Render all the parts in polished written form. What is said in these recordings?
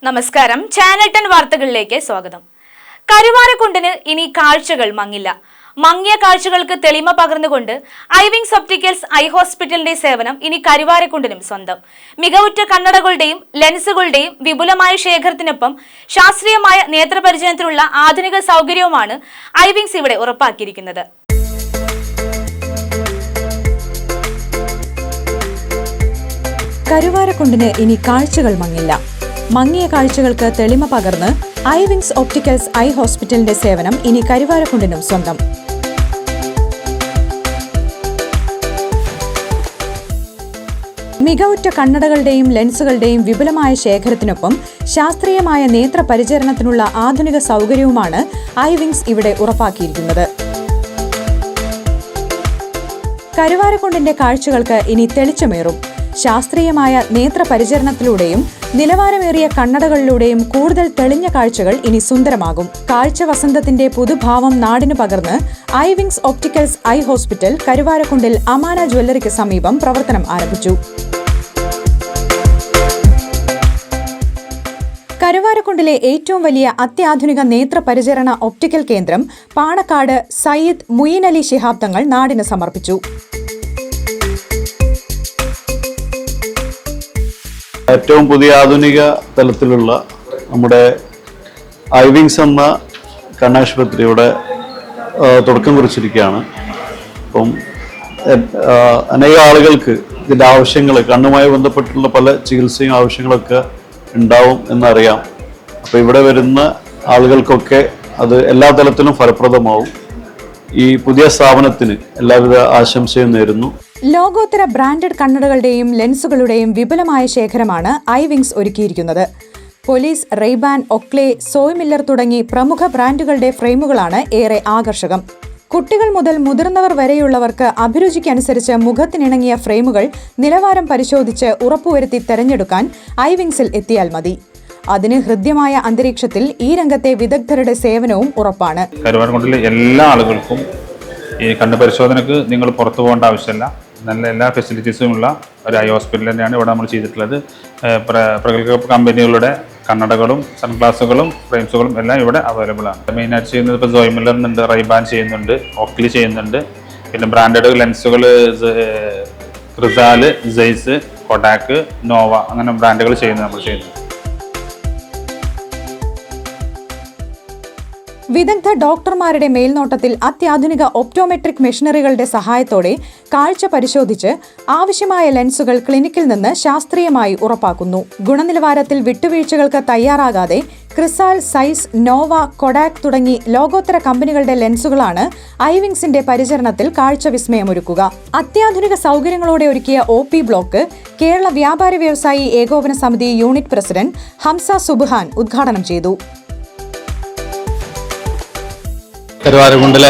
നമസ്കാരം, ചാനൽ 10 വാർത്തകളിലേക്ക് സ്വാഗതം. കരുവാരക്കുണ്ടിന് ഇനി കാഴ്ചകൾ മങ്ങില്ല. മങ്ങിയ കാഴ്ചകൾക്ക് തെളിമ പകർന്നുകൊണ്ട് ഐവിങ്സ് ഒപ്റ്റിക്കൽസ് ഐ ഹോസ്പിറ്റലിന്റെ സേവനം ഇനി കരുവാരക്കുണ്ടിനും സ്വന്തം. മികവുറ്റ കണ്ണടകളുടെയും ലെൻസുകളുടെയും വിപുലമായ ശേഖരത്തിനൊപ്പം ശാസ്ത്രീയമായ നേത്രപരിചരണത്തിനുള്ള ആധുനിക സൗകര്യവുമാണ് ഐവിങ്സ് ഇവിടെ ഉറപ്പാക്കിയിരിക്കുന്നത്. കരുവാരക്കുണ്ടിന് ഇനി കാഴ്ചകൾ മങ്ങില്ല. മങ്ങിയ കാഴ്ചകൾക്ക് തെളിമ പകർന്ന് ഐവിങ്സ് ഒപ്റ്റിക്കൽസ് ഐ ഹോസ്പിറ്റലിന്റെ സേവനം ഇനി കരുവാരക്കുണ്ടിനും സ്വന്തം. മികവുറ്റ കണ്ണടകളുടെയും ലെൻസുകളുടെയും വിപുലമായ ശേഖരത്തിനൊപ്പം ശാസ്ത്രീയമായ നേത്രപരിചരണത്തിനുള്ള ആധുനിക സൗകര്യവുമാണ് ഐവിങ്സ് ഇവിടെ ഉറപ്പാക്കിയിരിക്കുന്നത്. കരുവാരക്കുണ്ടിന്റെ കാഴ്ചകൾക്ക് ഇനി തെളിച്ചമേറും. ശാസ്ത്രീയമായ നേത്രപരിചരണത്തിലൂടെയും നിലവാരമേറിയ കണ്ണടകളിലൂടെയും കൂടുതൽ തെളിഞ്ഞ കാഴ്ചകൾ ഇനി സുന്ദരമാകും. കാഴ്ച വസന്തത്തിന്റെ പുതുഭാവം നാടിന് പകർന്ന് ഐവിങ്സ് ഒപ്റ്റിക്കൽസ് ഐ ഹോസ്പിറ്റൽ കരുവാരക്കുണ്ടിൽ അമാന ജ്വല്ലറിക്ക് സമീപം പ്രവർത്തനം ആരംഭിച്ചു. കരുവാരക്കുണ്ടിലെ ഏറ്റവും വലിയ അത്യാധുനിക നേത്രപരിചരണ ഒപ്റ്റിക്കൽ കേന്ദ്രം പാണക്കാട് സയ്യിദ് മുയിൻ അലി ശിഹാബ് തങ്ങൾ നാടിന് സമർപ്പിച്ചു. ഏറ്റവും പുതിയ ആധുനിക തലത്തിലുള്ള നമ്മുടെ ഐവിങ്സ് എന്ന കണ്ണാശുപത്രിയുടെ തുടക്കം കുറിച്ചിരിക്കുകയാണ്. അപ്പം അനേക ആളുകൾക്ക് ഇതിൻ്റെ ആവശ്യങ്ങൾ, കണ്ണുമായി ബന്ധപ്പെട്ടുള്ള പല ചികിത്സയും ആവശ്യങ്ങളൊക്കെ ഉണ്ടാവും എന്നറിയാം. അപ്പോൾ ഇവിടെ വരുന്ന ആളുകൾക്കൊക്കെ അത് എല്ലാ തലത്തിലും ഫലപ്രദമാവും. ഈ പുതിയ സ്ഥാപനത്തിന് എല്ലാവിധ ആശംസയും നേരുന്നു. ലോകോത്തര ബ്രാൻഡഡ് കണ്ണടകളുടെയും ലെൻസുകളുടെയും വിപുലമായ ശേഖരമാണ് ഐവിങ്സ് ഒരുക്കിയിരിക്കുന്നത്. പോലീസ്, റെയ്ബാൻ, ഒക്ലെ, സോയ് മില്ലർ തുടങ്ങി പ്രമുഖ ബ്രാൻഡുകളുടെ ഫ്രെയിമുകളാണ് ഏറെ ആകർഷകം. കുട്ടികൾ മുതൽ മുതിർന്നവർ വരെയുള്ളവർക്ക് അഭിരുചിക്കനുസരിച്ച് മുഖത്തിനിണങ്ങിയ ഫ്രെയിമുകൾ നിലവാരം പരിശോധിച്ച് ഉറപ്പുവരുത്തി തെരഞ്ഞെടുക്കാൻ ഐവിങ്സിൽ എത്തിയാൽ മതി. അതിന് ഹൃദ്യമായ അന്തരീക്ഷത്തിൽ ഈ രംഗത്തെ വിദഗ്ധരുടെ സേവനവും ഉറപ്പാണ്. കരുവാരക്കുണ്ടിലെ എല്ലാ ആളുകൾക്കും ഈ കണ്ണ് പരിശോധനയ്ക്ക് നിങ്ങൾ പുറത്തു പോകേണ്ട ആവശ്യമില്ല. നല്ല എല്ലാ ഫെസിലിറ്റീസും ഉള്ള ഒരു ഐ ഹോസ്പിറ്റൽ തന്നെയാണ് ഇവിടെ നമ്മൾ ചെയ്തിട്ടുള്ളത്. പ്രഗത്ഭ കമ്പനികളുടെ കണ്ണടകളും സൺഗ്ലാസുകളും ഫ്രെയിംസുകളും എല്ലാം ഇവിടെ അവൈലബിൾ ആണ്. മെയിനായിട്ട് ചെയ്യുന്നത് ഇപ്പോൾ സോയ് മില്ലർ ഉണ്ട്, റൈബാൻ ചെയ്യുന്നുണ്ട്, ഒക്ലി ചെയ്യുന്നുണ്ട്. പിന്നെ ബ്രാൻഡഡ് ലെൻസുകൾ ക്രിസാല്, സെയ്സ്, കൊഡാക്ക്, നോവ അങ്ങനെ ബ്രാൻഡുകൾ നമ്മൾ ചെയ്യുന്നത്. വിദഗ്ധ ഡോക്ടർമാരുടെ മേൽനോട്ടത്തിൽ അത്യാധുനിക ഒപ്റ്റോമെട്രിക് മെഷീനറികളുടെ സഹായത്തോടെ കാഴ്ച പരിശോധിച്ച് ആവശ്യമായ ലെൻസുകൾ ക്ലിനിക്കിൽ നിന്ന് ശാസ്ത്രീയമായി ഉറപ്പാക്കുന്നു. ഗുണനിലവാരത്തിൽ വിട്ടുവീഴ്ചകൾക്ക് തയ്യാറാകാതെ ക്രിസാൽ, സൈസ്, നോവ, കൊഡാക് തുടങ്ങി ലോകോത്തര കമ്പനികളുടെ ലെൻസുകളാണ് ഐവിങ്സിന്റെ പരിചരണത്തിൽ കാഴ്ച വിസ്മയമൊരുക്കുക. അത്യാധുനിക സൗകര്യങ്ങളോടെ ഒരുക്കിയ OP ബ്ലോക്ക് കേരള വ്യാപാരി വ്യവസായി ഏകോപന സമിതി യൂണിറ്റ് പ്രസിഡന്റ് ഹംസ സുബ്ഹാൻ ഉദ്ഘാടനം ചെയ്തു. കരുവാരക്കുണ്ടിലെ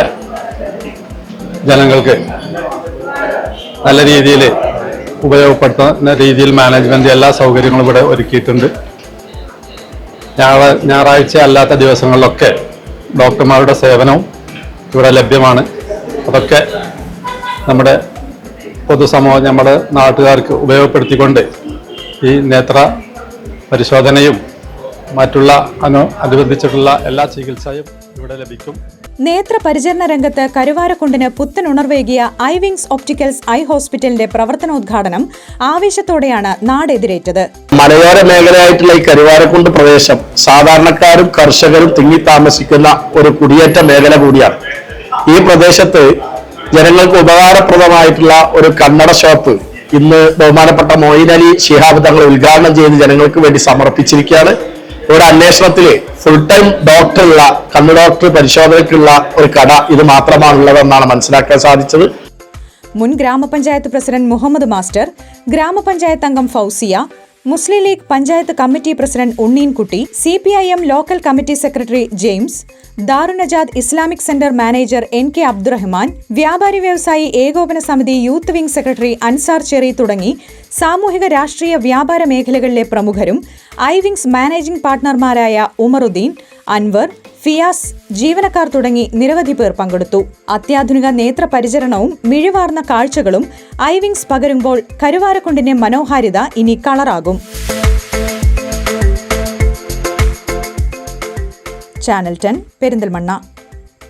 ജനങ്ങൾക്ക് നല്ല രീതിയിൽ ഉപയോഗപ്പെടുത്തുന്ന രീതിയിൽ മാനേജ്മെന്റ് എല്ലാ സൗകര്യങ്ങളും ഇവിടെ ഒരുക്കിയിട്ടുണ്ട്. ഞായറാഴ്ച അല്ലാത്ത ദിവസങ്ങളിലൊക്കെ ഡോക്ടർമാരുടെ സേവനവും ഇവിടെ ലഭ്യമാണ്. അതൊക്കെ നമ്മുടെ പൊതുസമൂഹം, നമ്മുടെ നാട്ടുകാർക്ക് ഉപയോഗപ്പെടുത്തിക്കൊണ്ട് ഈ നേത്ര പരിശോധനയും മറ്റുള്ള അനുബന്ധിച്ചിട്ടുള്ള എല്ലാ ചികിത്സയും ഇവിടെ ലഭിക്കും. നേത്രപരിചരണ രംഗത്ത് കരുവാരക്കുണ്ടിന് പുത്തനുണർവേകിയ ഐവിങ്സ് ഒപ്റ്റിക്കൽസ് ഐ ഹോസ്പിറ്റലിന്റെ പ്രവർത്തനോദ്ഘാടനം ആവേശത്തോടെയാണ് നാടെതിരേറ്റത്. മലയോര മേഖലയായിട്ടുള്ള ഈ കരുവാരക്കുണ്ട് പ്രദേശം സാധാരണക്കാരും കർഷകരും തിങ്ങി താമസിക്കുന്ന ഒരു കുടിയേറ്റ മേഖല കൂടിയാണ്. ഈ പ്രദേശത്ത് ജനങ്ങൾക്ക് ഉപകാരപ്രദമായിട്ടുള്ള ഒരു കണ്ണട ഷോപ്പ് ഇന്ന് ബഹുമാനപ്പെട്ട മൊയ്ൻ അലി ശിഹാബ് തങ്ങൾ ഉദ്ഘാടനം ചെയ്ത് ജനങ്ങൾക്ക് വേണ്ടി സമർപ്പിച്ചിരിക്കുകയാണ്. ഒരു അന്വേഷണത്തില് ഫുൾ ടൈം ഡോക്ടറുള്ള, കണ്ണു ഡോക്ടർ പരിശോധനയ്ക്കുള്ള ഒരു കട ഇത് മാത്രമാണുള്ളതെന്നാണ് മനസ്സിലാക്കാൻ സാധിച്ചത്. മുൻ ഗ്രാമപഞ്ചായത്ത് പ്രസിഡന്റ് മുഹമ്മദ് മാസ്റ്റർ, ഗ്രാമപഞ്ചായത്ത് അംഗം Fauzia, Muslim League panchayat committee president Unneenkutty, CPIM local committee secretary James, Darunajat Islamic centre manager NK Abdurahman, വ്യാപാരി വ്യവസായി ഏകോപന സമിതി യൂത്ത് വിംഗ് സെക്രട്ടറി അൻസാർ ചെറി തുടങ്ങി സാമൂഹിക രാഷ്ട്രീയ വ്യാപാര മേഖലകളിലെ പ്രമുഖരും ഐവിങ്സ് മാനേജിംഗ് പാർട്ട്ണർമാരായ ഉമറുദ്ദീൻ, അൻവർ, ഫിയാസ്, ജീവനക്കാർ തുടങ്ങി നിരവധി പേർ പങ്കെടുത്തു. അത്യാധുനിക നേത്രപരിചരണവും മിഴിവാർന്ന കാഴ്ചകളും ഐവിങ്സ് പകരുമ്പോൾ കരുവാരക്കുണ്ടിന്റെ മനോഹാരിത ഇനി കളറാകും. ചാനൽ 10 പെരിന്തൽമണ്ണ.